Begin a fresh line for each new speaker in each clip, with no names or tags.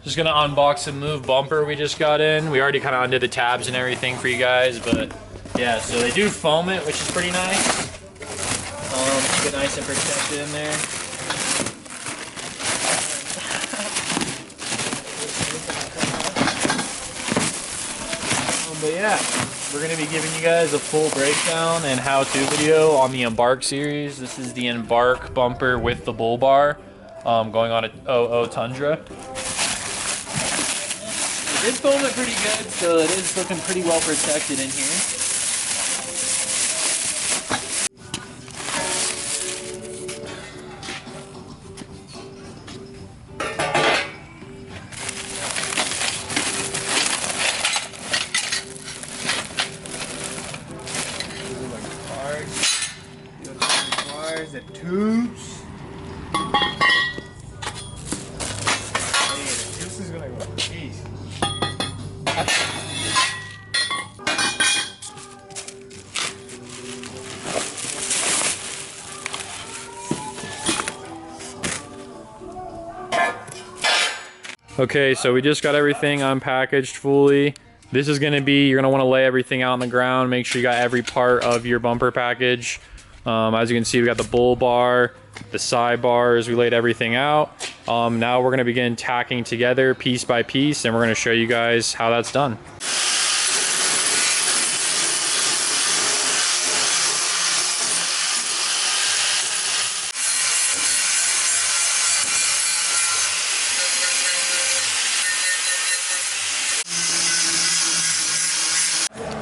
Just gonna unbox and move bumper we just got in. We already kind of undid the tabs and everything for you guys, but yeah, so they do foam it, which is pretty nice. Keep it nice and protected in there. But yeah, we're gonna be giving you guys a full breakdown and how-to video on the Embark series. This is the Embark bumper with the bull bar, going on a 00 Tundra. It did foam it pretty good, so it is looking pretty well protected in here. The tubes. Hey, the juice is gonna go. Jeez. Okay, so we just got everything unpackaged fully. This is gonna be, you're gonna wanna lay everything out on the ground, make sure you got every part of your bumper package. As you can see, we got the bull bar, the side bars, we laid everything out. Now we're gonna begin tacking together piece by piece, and we're gonna show you guys how that's done.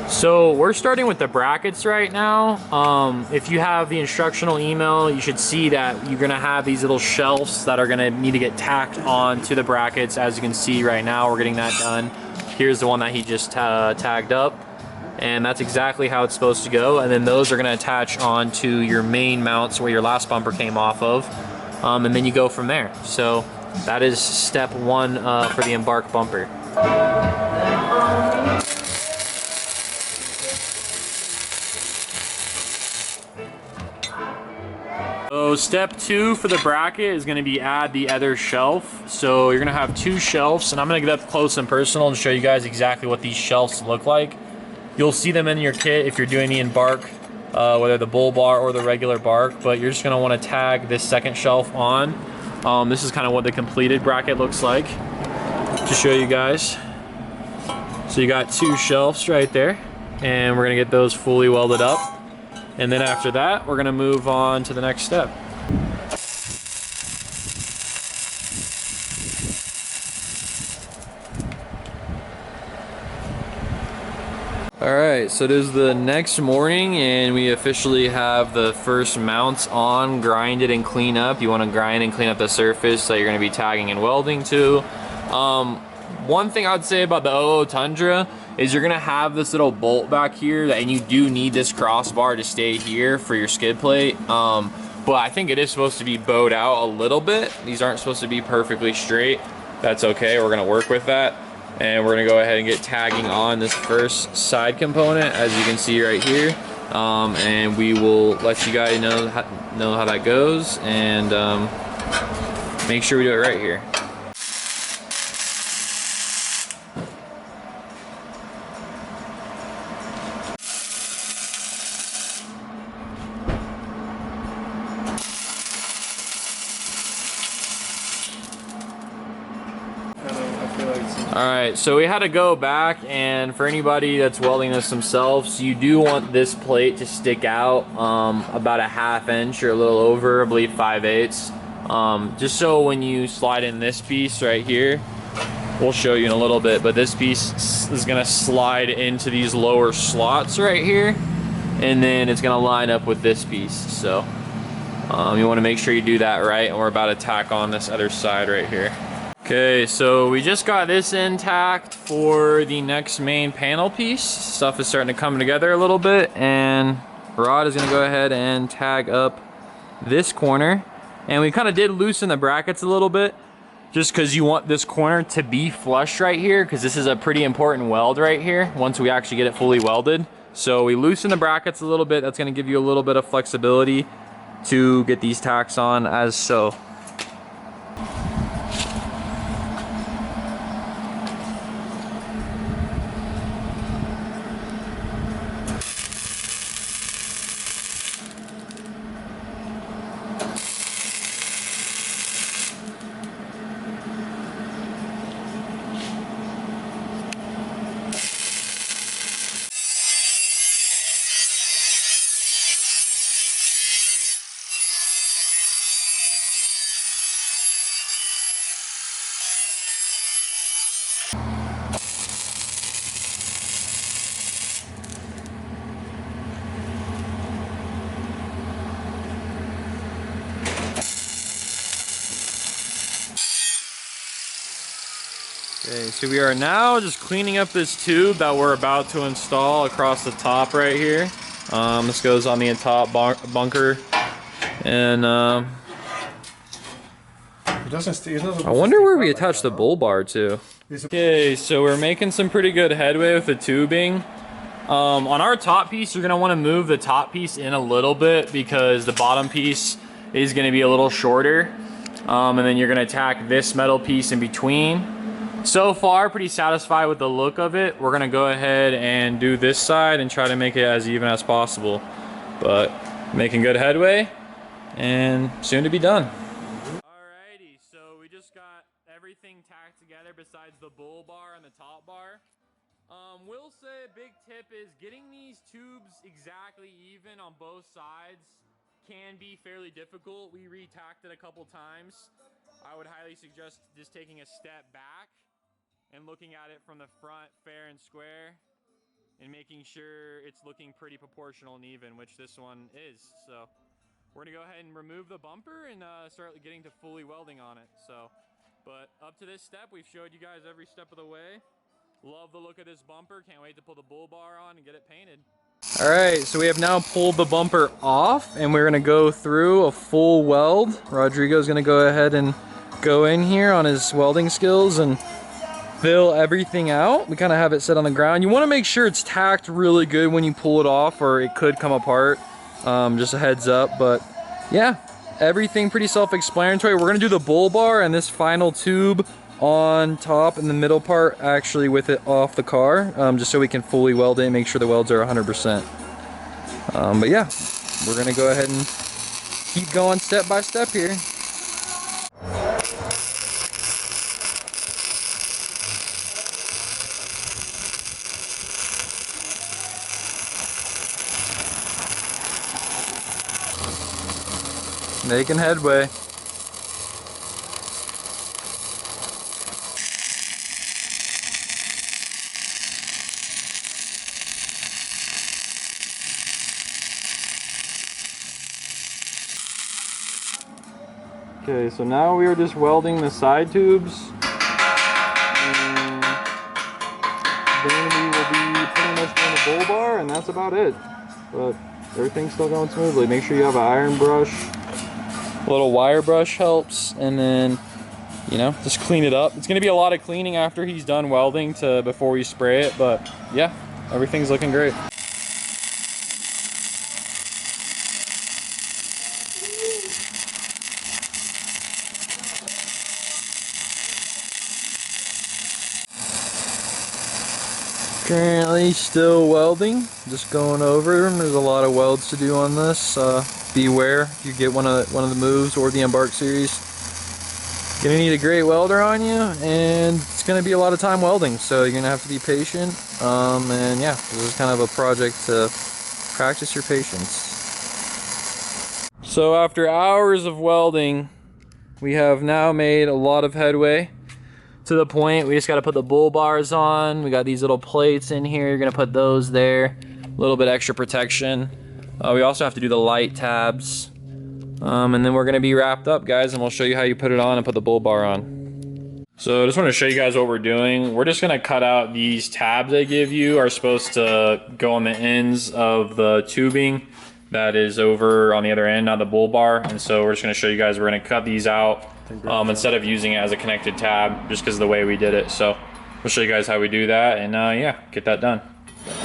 So we're starting with the brackets right now. If you have the instructional email, you should see that you're gonna have these little shelves that are gonna need to get tacked on to the brackets. As you can see right now, we're getting that done. Here's the one that he just tagged up. And that's exactly how it's supposed to go. And then those are gonna attach onto your main mounts where your last bumper came off of. And then you go from there. So that is step one for the Embark bumper. So step two for the bracket is gonna be add the other shelf. So you're gonna have two shelves, and I'm gonna get up close and personal and show you guys exactly what these shelves look like. You'll see them in your kit if you're doing the Embark, whether the bull bar or the regular bark, but you're just gonna wanna tag this second shelf on. This is kind of what the completed bracket looks like to show you guys. So you got two shelves right there, and we're gonna get those fully welded up. And then after that, we're gonna move on to the next step. All right, so it is the next morning and we officially have the first mounts on, grinded and clean up. You wanna grind and clean up the surface that you're gonna be tagging and welding to. One thing I would say about the 00 Tundra is you're gonna have this little bolt back here, and you do need this crossbar to stay here for your skid plate. But I think it is supposed to be bowed out a little bit. These aren't supposed to be perfectly straight. That's okay, we're gonna work with that. And we're gonna go ahead and get tagging on this first side component, as you can see right here. And we will let you guys know how that goes, and make sure we do it right here. Alright, so we had to go back, and for anybody that's welding this themselves, you do want this plate to stick out about a ½ inch or a little over, I believe 5/8. Just so when you slide in this piece right here, we'll show you in a little bit, but this piece is gonna slide into these lower slots right here, and then it's gonna line up with this piece. So you wanna make sure you do that right, and we're about to tack on this other side right here. Okay, so we just got this intact for the next main panel piece. Stuff is starting to come together a little bit, and Rod is gonna go ahead and tag up this corner. And we kind of did loosen the brackets a little bit, just because you want this corner to be flush right here, because this is a pretty important weld right here once we actually get it fully welded. So we loosen the brackets a little bit. That's gonna give you a little bit of flexibility to get these tacks on as so. Okay, so we are now just cleaning up this tube that we're about to install across the top right here. This goes on the top bunker, and I wonder where we attach the bull bar to. Okay, so we're making some pretty good headway with the tubing. On our top piece, you're gonna want to move the top piece in a little bit because the bottom piece is gonna be a little shorter, and then you're gonna tack this metal piece in between. So far, pretty satisfied with the look of it. We're gonna go ahead and do this side and try to make it as even as possible. But making good headway and soon to be done. Alrighty, so we just got everything tacked together besides the bull bar and the top bar. Will say a big tip is getting these tubes exactly even on both sides can be fairly difficult. We re-tacked it a couple times. I would highly suggest just taking a step back and looking at it from the front fair and square and making sure it's looking pretty proportional and even, which this one is. So we're gonna go ahead and remove the bumper and start getting to fully welding on it. So, but up to this step, we've showed you guys every step of the way. Love the look of this bumper. Can't wait to pull the bull bar on and get it painted. All right, so we have now pulled the bumper off and we're gonna go through a full weld. Rodrigo's gonna go ahead and go in here on his welding skills and fill everything out. We kind of have it set on the ground. You want to make sure it's tacked really good when you pull it off or it could come apart. Just a heads up, but yeah, everything pretty self-explanatory. We're going to do the bull bar and this final tube on top and the middle part actually with it off the car, just so we can fully weld it and make sure the welds are 100%. But yeah, we're going to go ahead and keep going step by step here. Making headway. Okay, so now we are just welding the side tubes. And then we will be pretty much doing the bull bar, and that's about it. But everything's still going smoothly. Make sure you have an iron brush. A little wire brush helps, and then, you know, just clean it up. It's going to be a lot of cleaning after he's done welding before we spray it, but yeah, everything's looking great. Currently still welding, just going over them. There's a lot of welds to do on this. Beware if you get one of the moves or the Embark series. Gonna need a great welder on you, and it's gonna be a lot of time welding, so you're gonna have to be patient. And yeah, this is kind of a project to practice your patience. So after hours of welding, we have now made a lot of headway. To the point, we just got to put the bull bars on. We got these little plates in here. You're going to put those there. A little bit extra protection. We also have to do the light tabs. And then we're going to be wrapped up, guys, and we'll show you how you put it on and put the bull bar on. So I just want to show you guys what we're doing. We're just going to cut out these tabs they give you are supposed to go on the ends of the tubing that is over on the other end, not the bull bar. And so we're just going to show you guys, we're going to cut these out. Instead of using it as a connected tab, just because of the way we did it. So we'll show you guys how we do that, and yeah, get that done.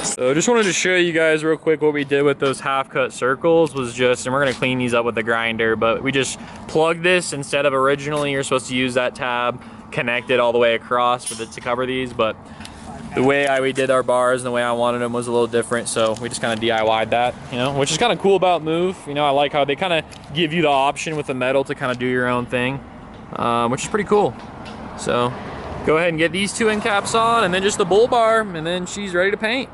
So just wanted to show you guys real quick what we did with those half cut circles was just, and we're gonna clean these up with the grinder, but we just plugged this instead of originally you're supposed to use that tab, connect it all the way across to cover these, but the way we did our bars and the way I wanted them was a little different, so we just kind of DIY'd that, you know, which is kind of cool about Move. You know, I like how they kind of give you the option with the metal to kind of do your own thing. Which is pretty cool. So go ahead and get these two end caps on, and then just the bull bar, and then she's ready to paint.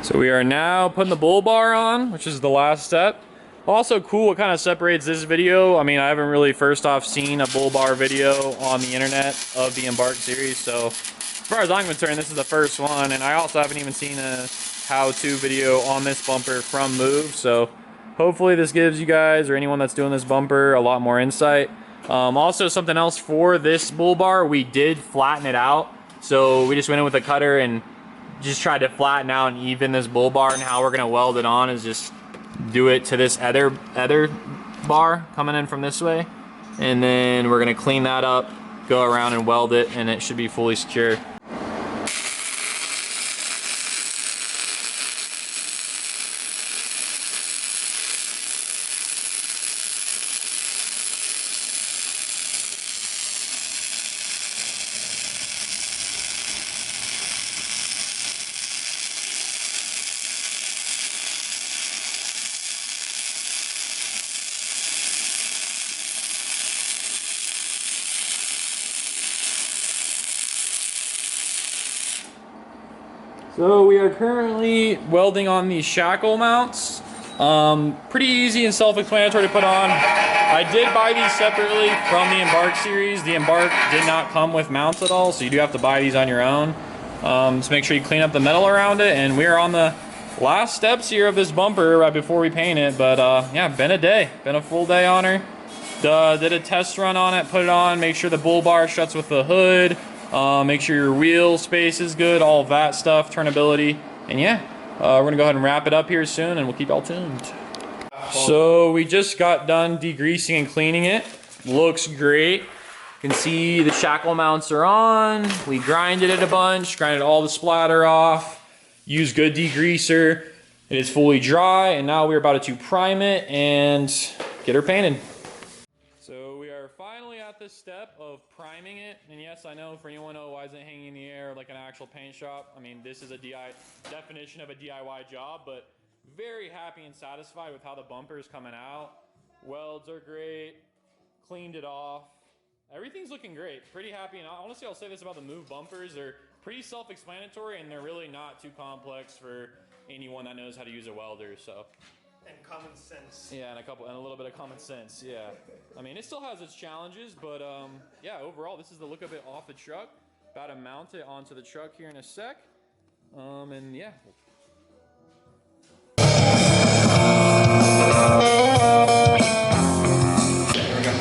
So we are now putting the bull bar on, which is the last step. Also cool, what kind of separates this video, I mean, I haven't really first off seen a bull bar video on the internet of the Embark series, so as far as I'm concerned, this is the first one, and I also haven't even seen a how-to video on this bumper from Move, so hopefully this gives you guys, or anyone that's doing this bumper, a lot more insight. Also, something else for this bull bar, we did flatten it out, so we just went in with a cutter and just tried to flatten out and even this bull bar, and how we're going to weld it on is just do it to this other bar coming in from this way, and then we're going to clean that up, go around and weld it, and it should be fully secure. So we are currently welding on these shackle mounts. Pretty easy and self-explanatory to put on. I did buy these separately from the Embark series. The Embark did not come with mounts at all, so you do have to buy these on your own. So make sure you clean up the metal around it, and we are on the last steps here of this bumper right before we paint it. But yeah, been a full day on her. Did a test run on it, put it on, make sure the bull bar shuts with the hood. Make sure your wheel space is good, all of that stuff, turnability, and yeah, we're gonna go ahead and wrap it up here soon, and we'll keep y'all tuned. So we just got done degreasing and cleaning it. Looks great. You can see the shackle mounts are on. We grinded it a bunch, grinded all the splatter off, used good degreaser. It is fully dry, and now we're about to prime it and get her painted. So we are finally at this step of priming it, and yes, I know for anyone, oh, why isn't it hanging in the air like an actual paint shop? I mean, this is a definition of a DIY job, but very happy and satisfied with how the bumper is coming out. Welds are great, cleaned it off. Everything's looking great, pretty happy, and honestly, I'll say this about the Move bumpers, they're pretty self-explanatory, and they're really not too complex for anyone that knows how to use a welder, so.
And common sense.
Yeah, and a little bit of common sense, yeah. I mean, it still has its challenges, but yeah, overall, this is the look of it off the truck. About to mount it onto the truck here in a sec. And yeah.
There we go.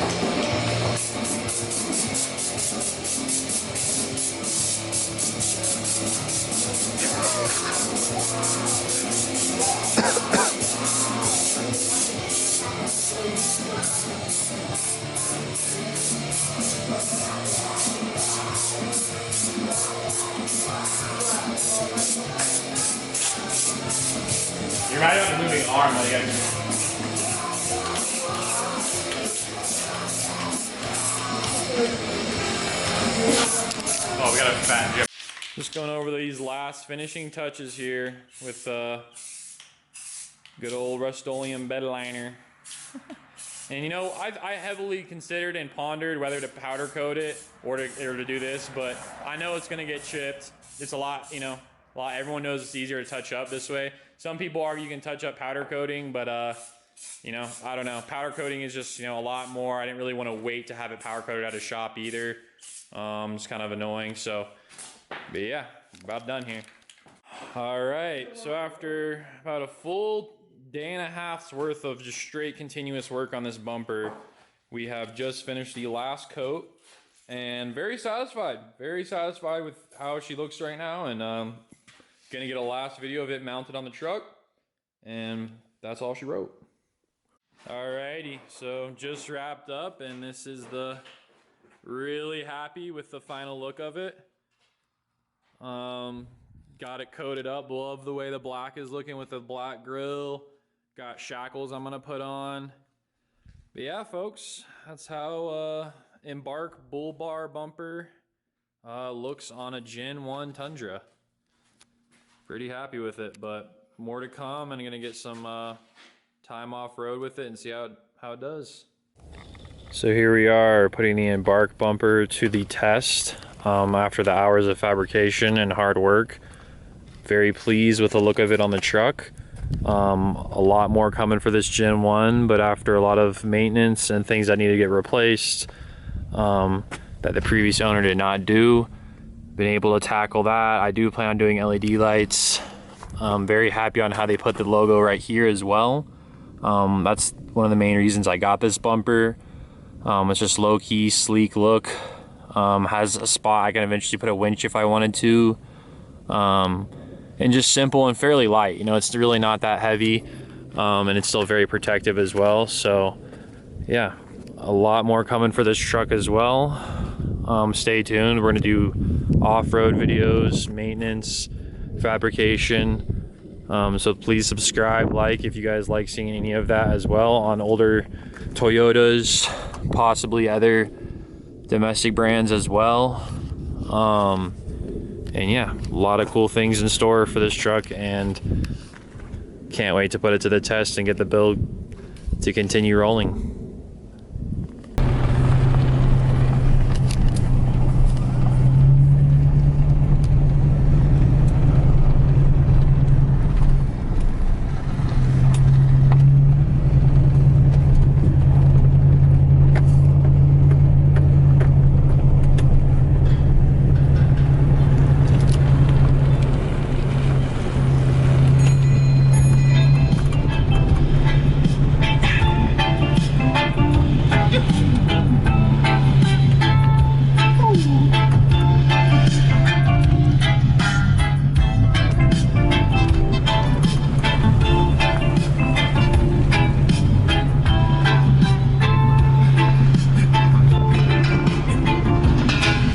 You're right on the moving arm, but you gotta. Oh, we got a fat.
Just going over these last finishing touches here with good old Rust-Oleum bed liner. And you know, I heavily considered and pondered whether to powder coat it or to do this, but I know it's gonna get chipped. It's a lot, you know, everyone knows it's easier to touch up this way. Some people argue you can touch up powder coating, but you know, I don't know. Powder coating is just, you know, a lot more. I didn't really want to wait to have it powder coated at a shop either. It's kind of annoying, so, but yeah, about done here. All right, so after about a full day and a half's worth of just straight continuous work on this bumper, we have just finished the last coat, and very satisfied with how she looks right now, and gonna get a last video of it mounted on the truck, and that's all she wrote. Alrighty, so just wrapped up, and this is really happy with the final look of it. Got it coated up, love the way the black is looking with the black grill. Got shackles I'm gonna put on. But yeah, folks, that's how Embark Bull Bar bumper looks on a Gen 1 Tundra. Pretty happy with it, but more to come. I'm gonna get some time off road with it and see how it does. So here we are putting the Embark bumper to the test after the hours of fabrication and hard work. Very pleased with the look of it on the truck. A lot more coming for this Gen 1, but after a lot of maintenance and things that need to get replaced that the previous owner did not do, been able to tackle that. I do plan on doing LED lights. I'm very happy on how they put the logo right here as well. That's one of the main reasons I got this bumper. It's just low-key, sleek look. Has a spot I can eventually put a winch if I wanted to. And just simple and fairly light. You know, it's really not that heavy, and it's still very protective as well. So yeah, a lot more coming for this truck as well. Stay tuned. We're gonna do off-road videos, maintenance, fabrication. So please subscribe, like if you guys like seeing any of that as well on older Toyotas, possibly other domestic brands as well. And yeah, a lot of cool things in store for this truck, and can't wait to put it to the test and get the build to continue rolling.